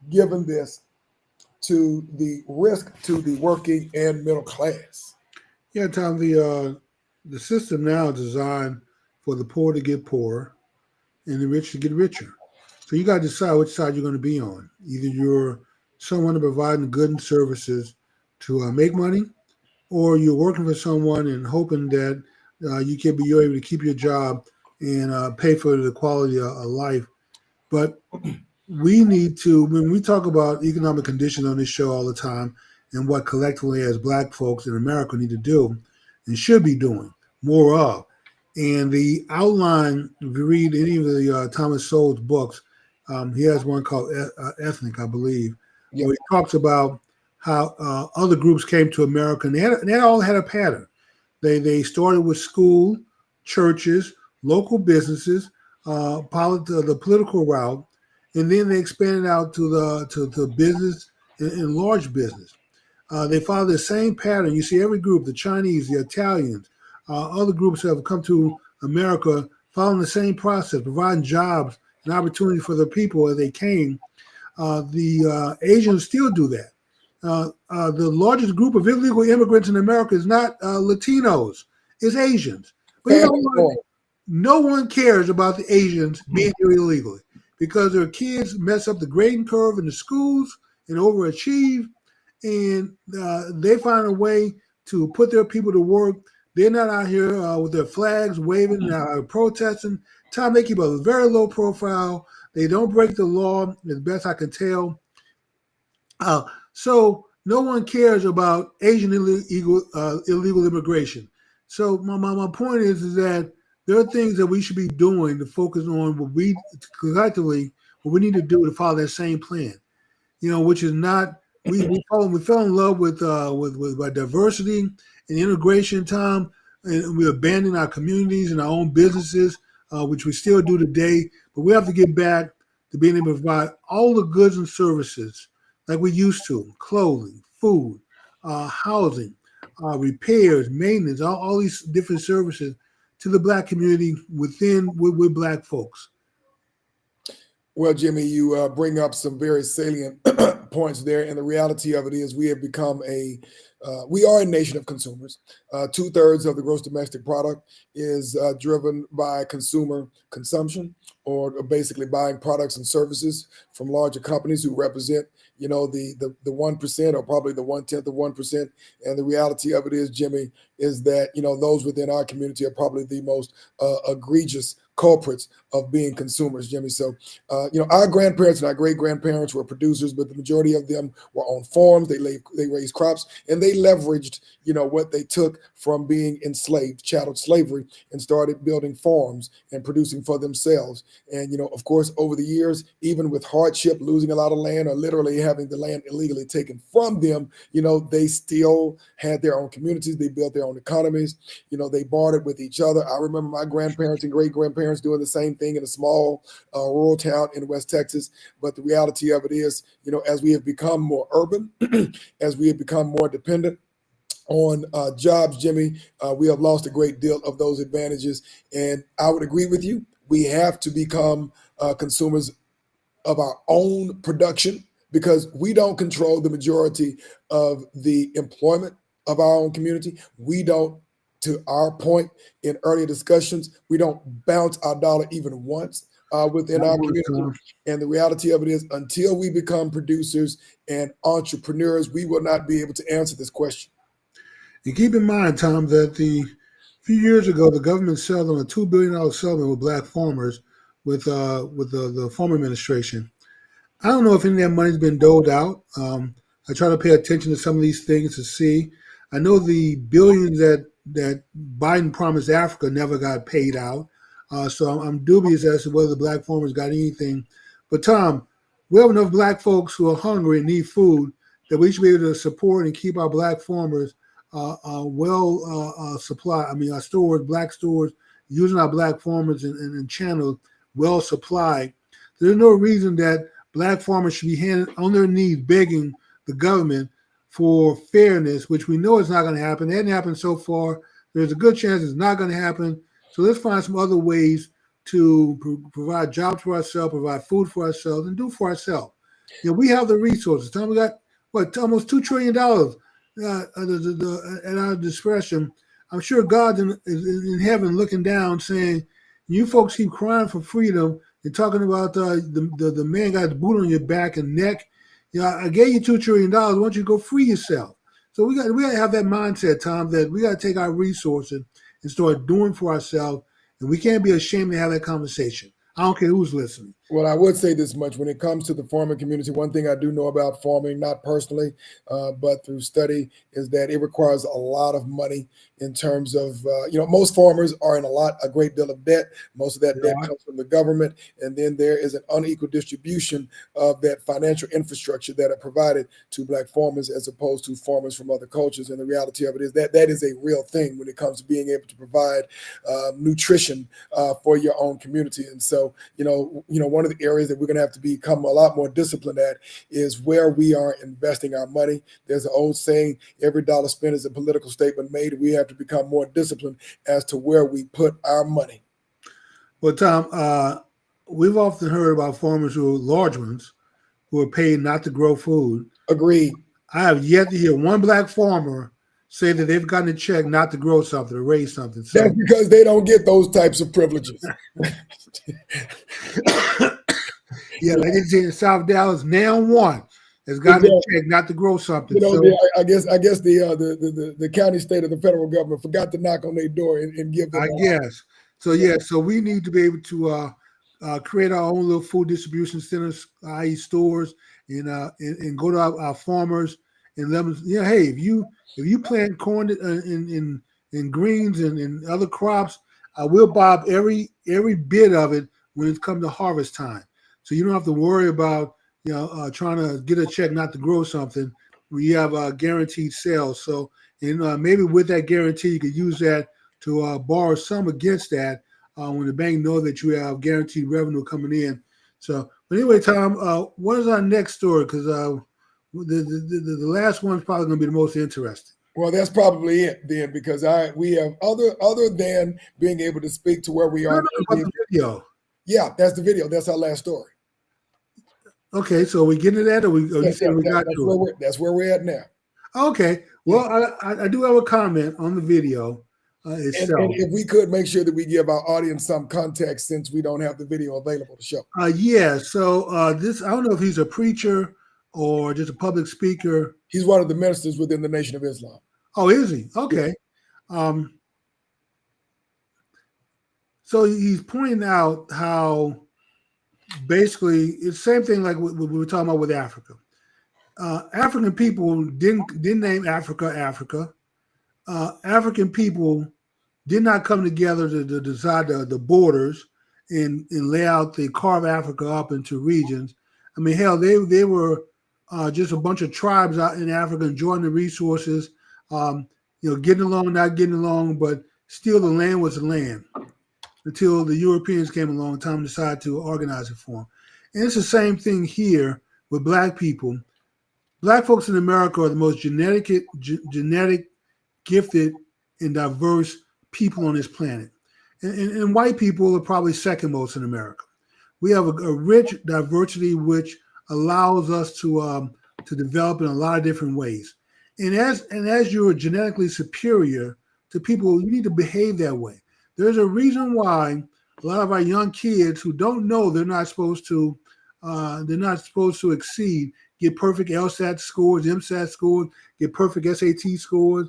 given this to the risk to the working and middle class?
Yeah, Tom, the system now is designed for the poor to get poorer and the rich to get richer. So you got to decide which side you're going to be on. Either you're someone providing goods and services to make money, or you're working for someone and hoping that you're able to keep your job and pay for the quality of life. But we need to, when we talk about economic conditions on this show all the time and what collectively as Black folks in America need to do and should be doing more of. And the outline, if you read any of the Thomas Sowell's books, he has one called Ethnic, I believe,
Yep.
where he talks about how other groups came to America, and they all had a pattern. They started with school, churches, local businesses, the political route, and then they expanded out to the business and large business. They follow the same pattern. You see every group, the Chinese, the Italians, other groups have come to America following the same process, providing jobs and opportunity for the people as they came. The Asians still do that. The largest group of illegal immigrants in America is not Latinos, it's Asians. But you know what? No one cares about the Asians being here illegally because their kids mess up the grading curve in the schools and overachieve, and they find a way to put their people to work. They're not out here with their flags waving, protesting. Tom, they keep a very low profile. They don't break the law, as best I can tell. So no one cares about Asian illegal immigration. So my point is that there are things that we should be doing to focus on what we collectively what we need to do to follow that same plan. Which is not we fell in love with diversity and integration, Tom, and we abandoned our communities and our own businesses, which we still do today. But we have to get back to being able to provide all the goods and services like we used to: clothing, food, housing, repairs, maintenance, all these different services to the Black community with Black folks.
Well, Jimmy, you bring up some very salient points there, and the reality of it is we have become we are a nation of consumers. 2/3 of the gross domestic product is driven by consumer consumption, or basically buying products and services from larger companies who represent, the 1%, or probably the 1/10 of 1%. And the reality of it is, Jimmy, is that, those within our community are probably the most egregious culprits of being consumers, Jimmy. So, our grandparents and our great grandparents were producers, but the majority of them were on farms. They raised crops, and they leveraged, what they took from being enslaved, chattel slavery, and started building farms and producing for themselves. And, of course, over the years, even with hardship, losing a lot of land or literally having the land illegally taken from them, they still had their own communities. They built their own economies. They bartered with each other. I remember my grandparents and great grandparents doing the same thing in a small rural town in West Texas. But the reality of it is, as we have become more urban, as we have become more dependent on jobs, Jimmy, we have lost a great deal of those advantages. And I would agree with you. We have to become consumers of our own production, because we don't control the majority of the employment of our own community. We don't, to our point in earlier discussions, we don't bounce our dollar even once within our community. And the reality of it is, until we become producers and entrepreneurs, we will not be able to answer this question.
And keep in mind, Tom, that a few years ago, the government settled on a $2 billion settlement with Black farmers with the former administration. I don't know if any of that money's been doled out. I try to pay attention to some of these things to see. I know the billions that Biden promised Africa never got paid out. So I'm dubious as to whether the Black farmers got anything. But Tom, we have enough Black folks who are hungry and need food that we should be able to support and keep our Black farmers supplied. I mean, our stores, Black stores, using our Black farmers and channels well supplied. There's no reason that Black farmers should be on their knees begging the government for fairness, which we know is not going to happen. It hasn't happened so far. There's a good chance it's not going to happen. So let's find some other ways to provide jobs for ourselves, provide food for ourselves, and do for ourselves. We have the resources. Tom, we got almost $2 trillion at our discretion. I'm sure God is in heaven looking down, saying, "You folks keep crying for freedom and talking about the man got his boot on your back and neck. I gave you $2 trillion. Why don't you go free yourself?" So we got to have that mindset, Tom, that we got to take our resources and start doing for ourselves, and we can't be ashamed to have that conversation. I don't care who's listening.
Well, I would say this much when it comes to the farming community. One thing I do know about farming, not personally, but through study, is that it requires a lot of money in terms of, most farmers are in a great deal of debt. Most of that debt
Yeah.
comes from the government. And then there is an unequal distribution of that financial infrastructure that are provided to Black farmers as opposed to farmers from other cultures. And the reality of it is that that is a real thing when it comes to being able to provide nutrition for your own community. And so, one of the areas that we're going to have to become a lot more disciplined at is where we are investing our money. There's an old saying, every dollar spent is a political statement made. We have to become more disciplined as to where we put our money.
Well, Tom, we've often heard about farmers who are large ones who are paid not to grow food.
Agreed.
I have yet to hear one Black farmer say that they've gotten a check not to grow something or raise something. So
that's because they don't get those types of privileges.
Yeah, like they say in South Dallas, now one has gotten a check not to grow something.
I guess the county, state, of the federal government forgot to knock on their door and give them.
I guess so. Yeah, so we need to be able to create our own little food distribution centers, i.e., stores, and go to our farmers and let them. Yeah, hey, if you plant corn and greens and other crops, I will buy up every bit of it when it comes to harvest time. So you don't have to worry about trying to get a check not to grow something. We have guaranteed sales. So maybe with that guarantee, you could use that to borrow some against that when the bank know that you have guaranteed revenue coming in. So, but anyway, Tom, what is our next story? Because the last one's probably going to be the most interesting.
Well, that's probably it then, because we have other than being able to speak to where we are.
The video.
Yeah, that's the video. That's our last story.
Okay, so we get into that, or you say we got to it?
That's where we're at now.
Okay. Well, I do have a comment on the video itself.
And if we could make sure that we give our audience some context, since we don't have the video available to show.
Yeah. So this, I don't know if he's a preacher or just a public speaker.
He's one of the ministers within the Nation of Islam.
Oh, is he? Okay. Yeah. So he's pointing out how basically it's the same thing like what we were talking about with Africa. African people didn't name Africa Africa. African people did not come together to decide the borders and carve Africa up into regions. I mean, hell, they were just a bunch of tribes out in Africa enjoying the resources, getting along, not getting along, but still the land was the land until the Europeans came along and time decided to organize it for them. And it's the same thing here with Black people. Black folks in America are the most genetic, gifted, and diverse people on this planet. And white people are probably second most in America. We have a rich diversity which allows us to develop in a lot of different ways. And as you're genetically superior to people, you need to behave that way. There's a reason why a lot of our young kids who don't know they're not supposed to exceed, get perfect LSAT scores, MSAT scores, get perfect SAT scores.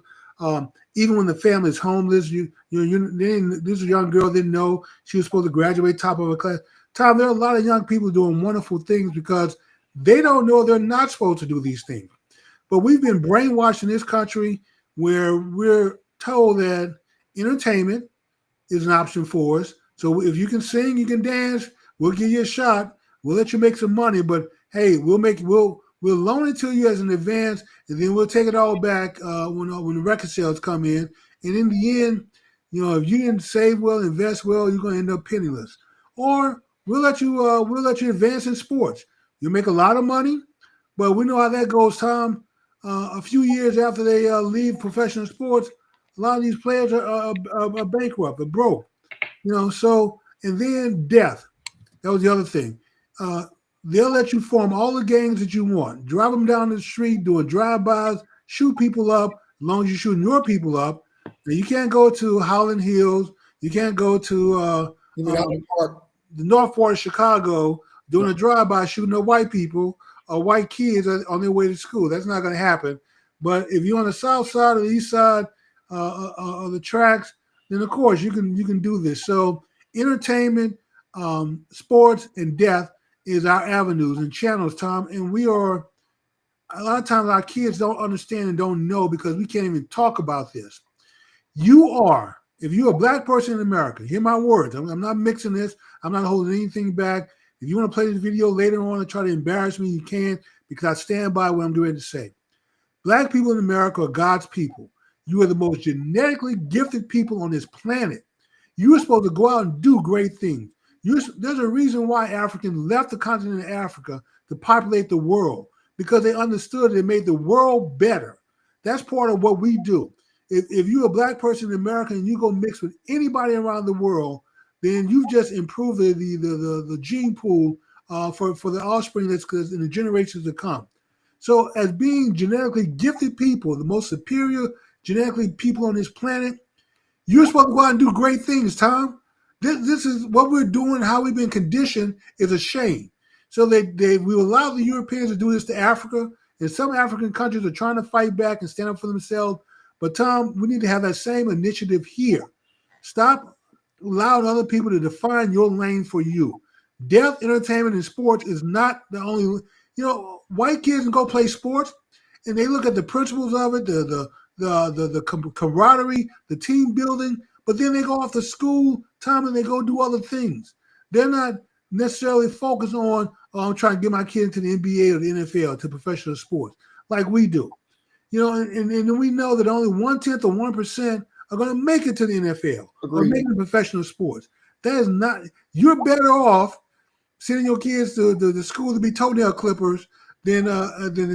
Even when the family is homeless, this young girl didn't know she was supposed to graduate top of her class. Tom, there are a lot of young people doing wonderful things because they don't know they're not supposed to do these things. But we've been brainwashed in this country where we're told that entertainment is an option for us. So if you can sing, you can dance, we'll give you a shot. We'll let you make some money, but hey, we'll loan it to you as an advance, and then we'll take it all back when the record sales come in. And in the end, if you didn't save well, invest well, you're going to end up penniless. Or we'll let you advance in sports. You'll make a lot of money, but we know how that goes, Tom. A few years after they leave professional sports, a lot of these players are bankrupt, are broke. So, and then death. That was the other thing. They'll let you form all the gangs that you want. Drive them down the street, doing drive-bys, shoot people up, as long as you're shooting your people up. Now, you can't go to Howland Hills. You can't go to the north part of Chicago doing a drive-by shooting at white people or white kids on their way to school. That's not going to happen. But if you're on the south side or the east side of the tracks, then of course you can do this. So entertainment, sports and death is our avenues and channels, Tom. And we are, a lot of times our kids don't understand and don't know because we can't even talk about this. You are, if you're a black person in America, hear my words. I'm not mixing this. I'm not holding anything back. If you want to play this video later on and try to embarrass me, you can, because I stand by what I'm doing to say. Black people in America are God's people. You are the most genetically gifted people on this planet. You are supposed to go out and do great things. There's a reason why Africans left the continent of Africa to populate the world, because they understood it made the world better. That's part of what we do. If you're a black person in America and you go mix with anybody around the world, then you've just improved the gene pool for the offspring that's in the generations to come. So as being genetically gifted people, the most superior genetically people on this planet, you're supposed to go out and do great things, Tom. This is what we're doing, how we've been conditioned is a shame. So we allow the Europeans to do this to Africa, and some African countries are trying to fight back and stand up for themselves. But Tom, we need to have that same initiative here. Stop allowing other people to define your lane for you. Death, entertainment, and sports is not the only. White kids can go play sports, and they look at the principles of it, the camaraderie, the team building. But then they go off to school, Tom, and they go do other things. They're not necessarily focused on trying to get my kid into the NBA or the NFL, to professional sports, like we do. And we know that only 1/10 of 1% are going to make it to the NFL or make it to professional sports. That is not. You're better off sending your kids to the school to be toenail clippers than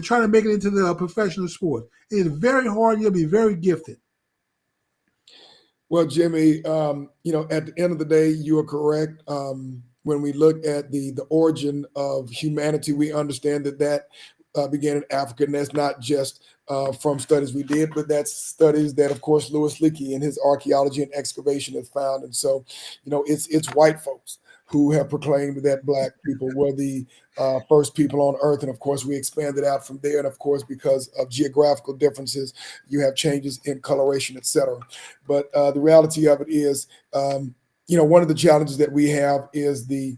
trying to make it into the professional sports. It is very hard. You'll be very gifted.
Well, Jimmy, at the end of the day, you are correct. When we look at the origin of humanity, we understand that began in Africa, and that's not just from studies we did, but that's studies that, of course, Louis Leakey in his archaeology and excavation has found. And so, it's white folks who have proclaimed that black people were the first people on earth. And of course, we expanded out from there. And of course, because of geographical differences, you have changes in coloration, et cetera. But the reality of it is, one of the challenges that we have is the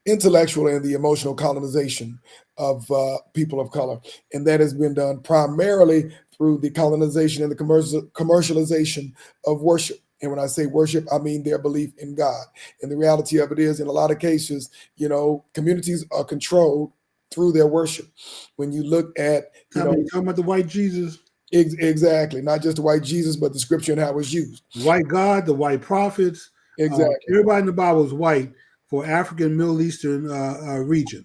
intellectual and the emotional colonization of people of color. And that has been done primarily through the colonization and the commercialization of worship. And when I say worship, I mean their belief in God. And the reality of it is, in a lot of cases, communities are controlled through their worship. When you look at,
talking about the white Jesus.
Exactly. Not just the white Jesus, but the scripture and how it's used.
White God, the white prophets.
Exactly.
Everybody in the Bible is white for African, Middle Eastern region.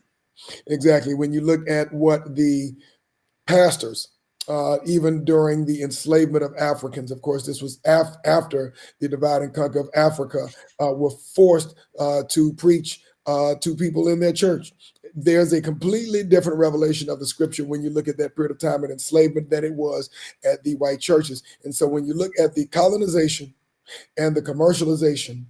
Exactly. When you look at what the pastors, even during the enslavement of Africans, of course, this was after the divide and conquer of Africa, were forced to preach to people in their church. There's a completely different revelation of the scripture when you look at that period of time of enslavement than it was at the white churches. And so when you look at the colonization and the commercialization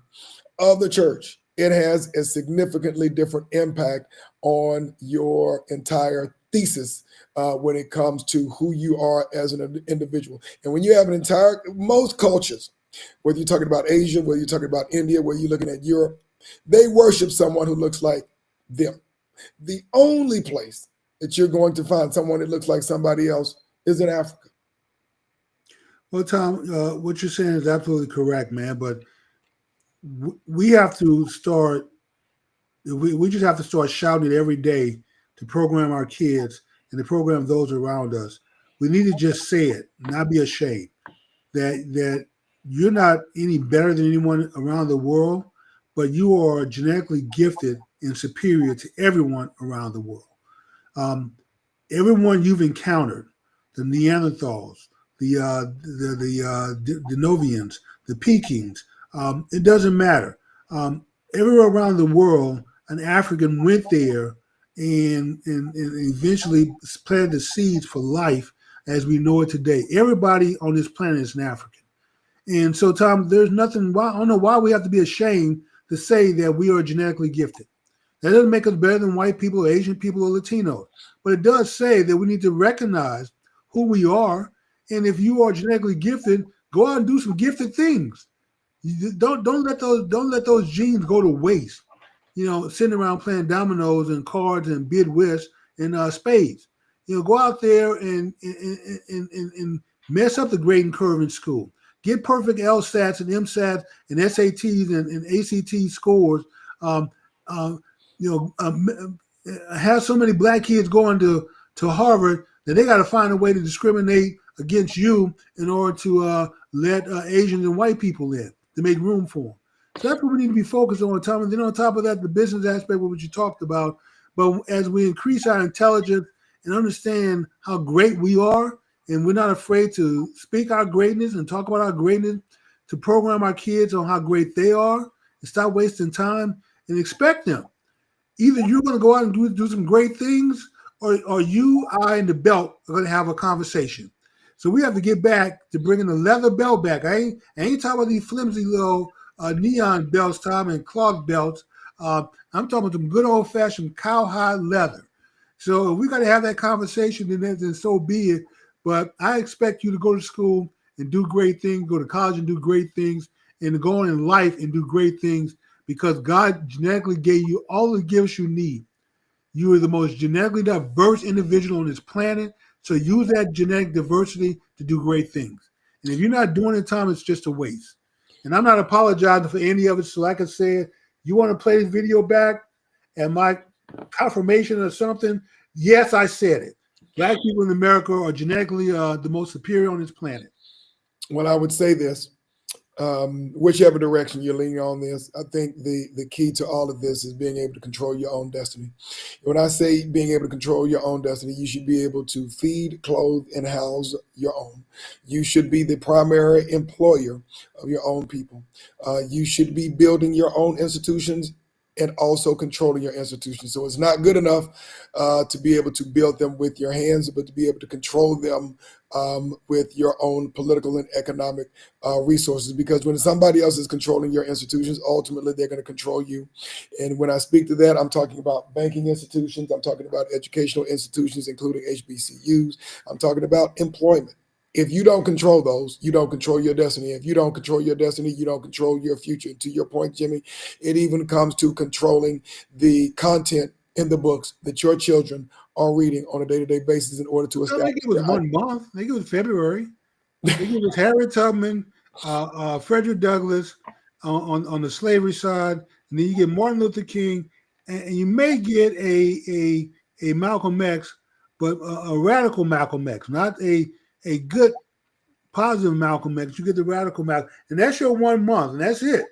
of the church, it has a significantly different impact on your entire thesis when it comes to who you are as an individual. And when you have most cultures, whether you're talking about Asia, whether you're talking about India, whether you're looking at Europe, they worship someone who looks like them. The only place that you're going to find someone that looks like somebody else is in Africa.
Well, Tom, what you're saying is absolutely correct, man. But we have to start. We just have to start shouting it every day to program our kids and to program those around us. We need to just say it, not be ashamed that you're not any better than anyone around the world, but you are genetically gifted and superior to everyone around the world. Everyone you've encountered, the Neanderthals, the Denovians, the Pekings, it doesn't matter. Everywhere around the world, an African went there and eventually planted the seeds for life as we know it today. Everybody on this planet is an African. And so, Tom, there's nothing, I don't know why we have to be ashamed to say that we are genetically gifted. That doesn't make us better than white people or Asian people or Latinos. But it does say that we need to recognize who we are. And if you are genetically gifted, go out and do some gifted things. Don't let those genes go to waste. sitting around playing dominoes and cards and bid whist and spades. Go out there and mess up the grading curve in school. Get perfect LSATs and MSATs and SATs and ACT scores. Um, uh, have so many black kids going to Harvard that they got to find a way to discriminate against you in order to let Asians and white people in to make room for them. So that's what we need to be focused on. And then on top of that, the business aspect, which you talked about. But as we increase our intelligence and understand how great we are, and we're not afraid to speak our greatness and talk about our greatness, to program our kids on how great they are, and stop wasting time and expect them. Either you're going to go out and do some great things, or you, I, and the belt are going to have a conversation. So we have to get back to bringing the leather belt back. I ain't talking about these flimsy little neon belts, Tom, and cloth belts. I'm talking about some good old-fashioned cowhide leather. So if we got to have that conversation, then so be it. But I expect you to go to school and do great things, go to college and do great things, and to go on in life and do great things because God genetically gave you all the gifts you need. You are the most genetically diverse individual on this planet. So use that genetic diversity to do great things. And if you're not doing it, Tom, it's just a waste. And I'm not apologizing for any of it. So like I said, you want to play this video back and my confirmation or something? Yes, I said it. Black people in America are genetically the most superior on this planet.
Well, I would say this. Whichever direction you're leaning on this, I think the key to all of this is being able to control your own destiny. When I say being able to control your own destiny, you should be able to feed, clothe, and house your own. You should be the primary employer of your own people. You should be building your own institutions and also controlling your institutions. So it's not good enough to be able to build them with your hands, but to be able to control them with your own political and economic resources. Because when somebody else is controlling your institutions, ultimately they're going to control you. And when I speak to that, I'm talking about banking institutions. I'm talking about educational institutions, including HBCUs. I'm talking about employment. If you don't control those, you don't control your destiny. If you don't control your destiny, you don't control your future. And to your point, Jimmy, it even comes to controlling the content in the books that your children are reading on a day-to-day basis in order to establish.
I think it was 1 month. I think it was February. I think it was Harriet Tubman, Frederick Douglass on the slavery side, and then you get Martin Luther King, and you may get a Malcolm X, but a radical Malcolm X, not a good positive Malcolm X. You get the radical Malcolm, and that's your 1 month, and that's it.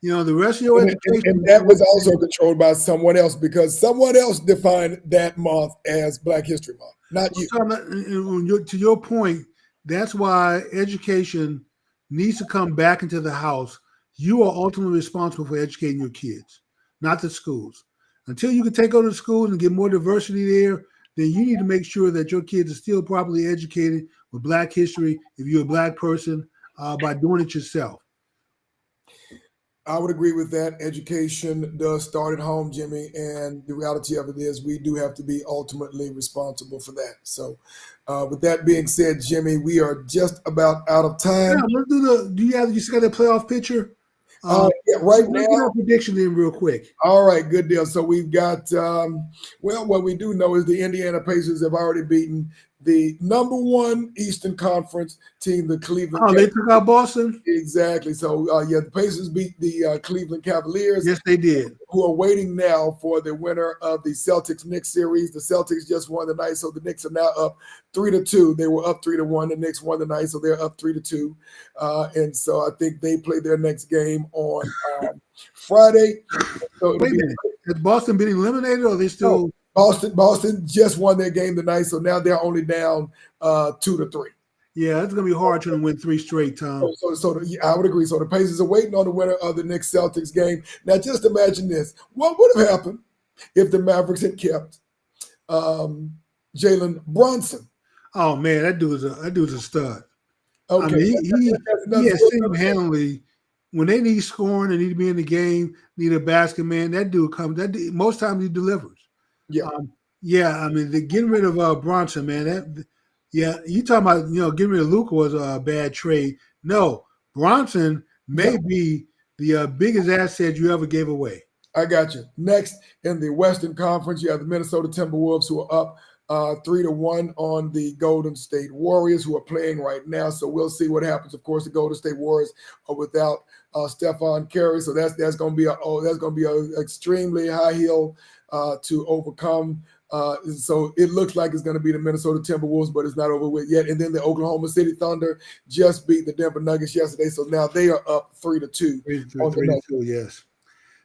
The rest of your education.
And that was also controlled by someone else because someone else defined that month as Black History Month, not you.
To your point, that's why education needs to come back into the house. You are ultimately responsible for educating your kids, not the schools. Until you can take over the schools and get more diversity there, then you need to make sure that your kids are still properly educated with Black history, if you're a Black person, by doing it yourself.
I would agree with that. Education does start at home, Jimmy, and the reality of it is we do have to be ultimately responsible for that. So with that being said, Jimmy, we are just about out of time.
Yeah, let's do you still got a playoff picture?
Yeah, right now.
Let's get our prediction in real quick.
All right, good deal. So we've got, what we do know is the Indiana Pacers have already beaten the number 1 Eastern Conference team, the Cleveland Cavaliers.
They took out Boston?
Exactly. So, the Pacers beat the Cleveland Cavaliers.
Yes, they did.
Who are waiting now for the winner of the Celtics-Knicks series. The Celtics just won the night, so the Knicks are now up 3-2. They were up 3-1. The Knicks won the night, so they're up 3-2. And so I think they play their next game on Friday. So
wait a minute. Has Boston been eliminated, or are they still?
No. Boston just won their game tonight, so now they're only down 2-3.
Yeah, it's going to be hard trying to win 3 straight, Tom.
So I would agree. So the Pacers are waiting on the winner of the Knicks Celtics game. Now, just imagine this: what would have happened if the Mavericks had kept Jalen Brunson?
Oh man, that dude's a stud.
Okay,
I mean, he has single-handedly, when they need scoring, they need to be in the game, need a basket man. That dude comes. Most times he delivers.
Yeah.
I mean, getting rid of Bronson, man. You talking about getting rid of Luka was a bad trade. No, Bronson may be the biggest asset you ever gave away.
I got you. Next, in the Western Conference, you have the Minnesota Timberwolves, who are up 3-1 on the Golden State Warriors, who are playing right now. So we'll see what happens. Of course, the Golden State Warriors are without Stephon Curry, so that's going to be an extremely high hill to overcome. So it looks like it's going to be the Minnesota Timberwolves, but it's not over with yet. And then the Oklahoma City Thunder just beat the Denver Nuggets yesterday, so now they are up 3-2.
3-2, yes.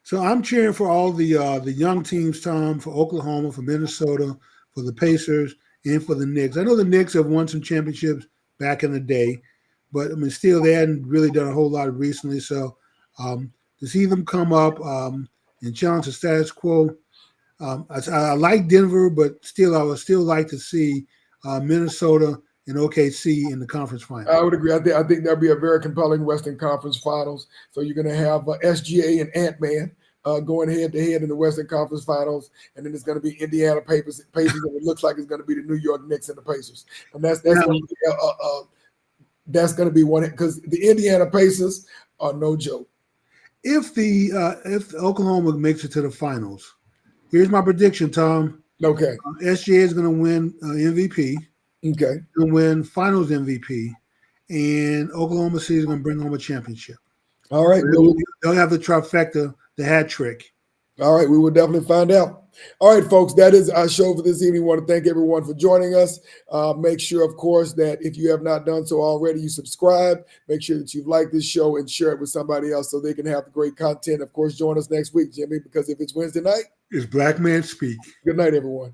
So I'm cheering for all the young teams, Tom, for Oklahoma, for Minnesota, for the Pacers, and for the Knicks. I know the Knicks have won some championships back in the day, but I mean, still they hadn't really done a whole lot recently. So to see them come up and challenge the status quo, I like Denver, but still, I would still like to see Minnesota and OKC in the conference final.
I would agree. I think that'll be a very compelling Western Conference Finals. So you're going to have SGA and Ant-Man going head-to-head in the Western Conference Finals, and then it's going to be Indiana Pacers, and it looks like it's going to be the New York Knicks and the Pacers. And that's going to be one, because the Indiana Pacers are no joke.
If Oklahoma makes it to the finals, here's my prediction, Tom.
Okay.
SGA is going to win MVP.
Okay.
Going to win Finals MVP, and Oklahoma City is going to bring home a championship.
All right.
They'll have the trifecta, the hat trick.
All right. We will definitely find out. All right, folks, that is our show for this evening. We want to thank everyone for joining us. Make sure, of course, that if you have not done so already, you subscribe. Make sure that you've liked this show and share it with somebody else so they can have the great content. Of course, join us next week, Jimmy, because if it's Wednesday night,
it's Black Man Speak.
Good night, everyone.